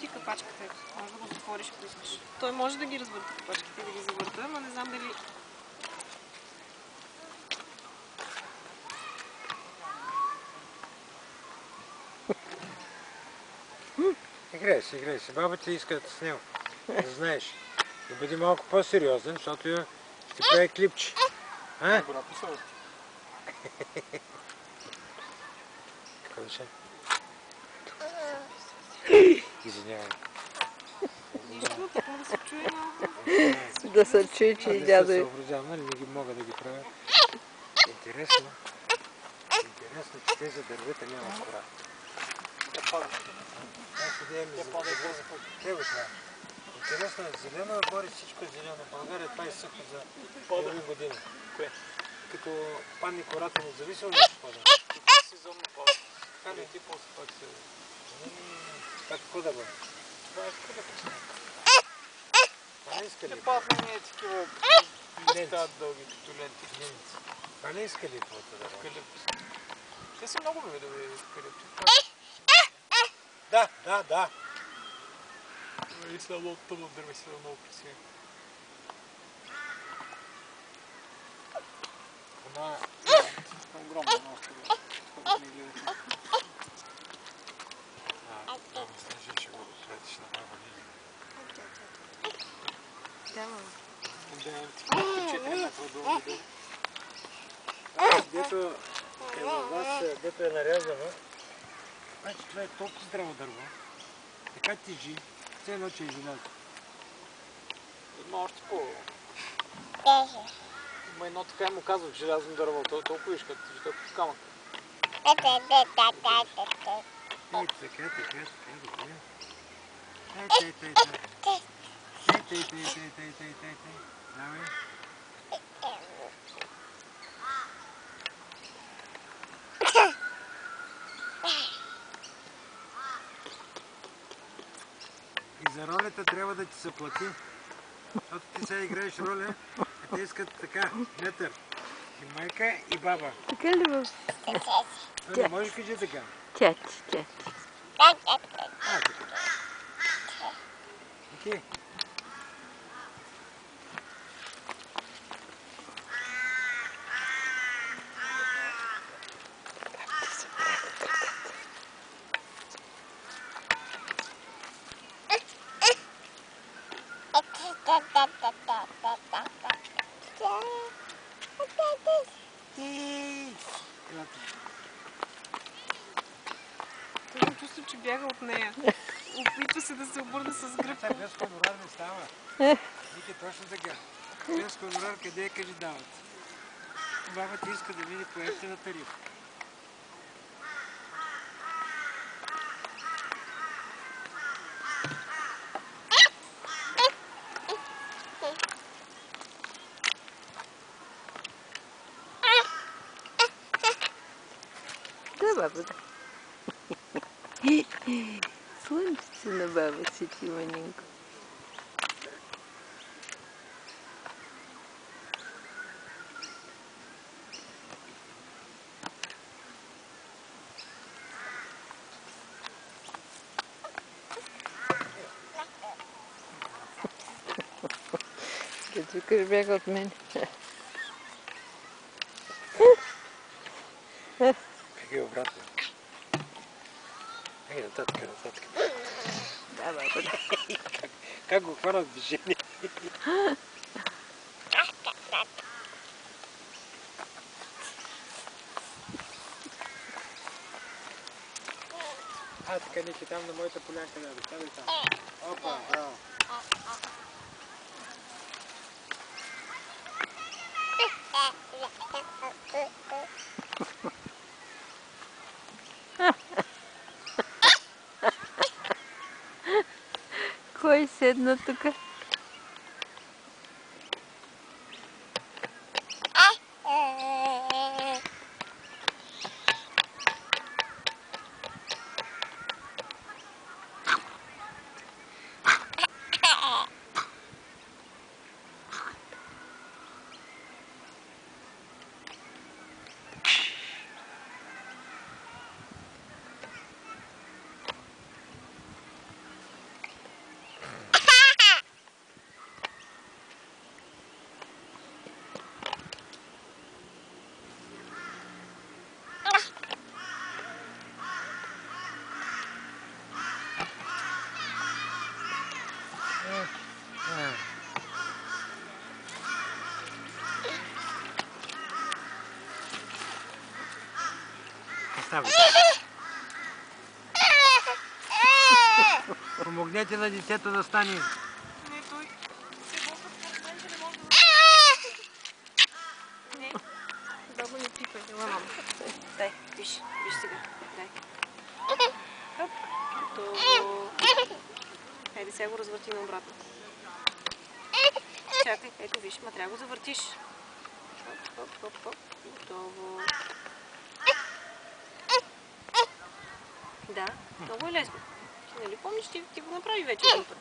завърти капачката. Може да го затвориш, ако искаш. Той може да ги развърти капачките и да ги завърта, но не знам дали... Играй си. Баба ти искат с него. Да знаеш. Да бъди малко по-сериозен, защото ще прави клипче. А? Добра посъвест. Какво беше? Извинявай. Нищо, какво да се чуе малко? Да се чуе, че и дядо е. Съобразявам, нали? Не ги мога да ги правя. Интересно, че тези дървета нямат кора. Интересно е, зелено е горе, всичко е зелено. В България това изсъхва за половин година. Кое? Като падне кората, независимо ли ще пада? Сезонно пада. Така ли? Ти после пак се... Това какво да бъде? Това е скалепче. Това не иска ли? Не падне не е такива... Стават дълги като ленти. Това не иска ли твоята да бъде? Скалепче. Те са много видове скалепче. Да. И са много тъмно дърви, са много красиви. Она... Огромно, много скъпо. Мисля, че го следиш на баба Лили. Да, мама. Дето е във вас, дето е нарязано, значи това е толкова здраво дърво. Така тежи, все едно, че е желязо. Има още по... Има едно така му казват желязно дърво, то толкова виж, като тежи, толкова камък. Ей, така, добре. Ей. Давай. И за ролята трябва да ти се плати. Защото ти сега играеш роля, а те искат така, метър. И майка, и баба. Така ли бе? Не можеш да кажи така. Тяти. А, така. Окей. Имам чувство, че бяга от нея. Опитва се да се обърне с гръб. Без хонорар не става. Вики точно така. Без хонорар къде кажи дават. Баба ти иска да види по-ефтина тарифа. Да, баба. Слънчице на баба си ти, манинко. Като викаш бяга от мен. Беги обратно. Ей, нататък. Да, баба. Как го хванат движение? Така, Ники, там на моята полянка да достави там. Опа, браво. Кой седна тук? ставайте. Помогнете на детето да стане. Не, той се болка в мен, че не може да... Не, баба не пипа, ела мама. Дай, виж сега, дай. Хоп, готово. Хайде сега го развърти наобратно. Чакай, ето виж, ма трябва да го завъртиш. Хоп, хоп, хоп, хоп, готово. Да, много е лесно. Ти нали помниш, ти го направи вече един път.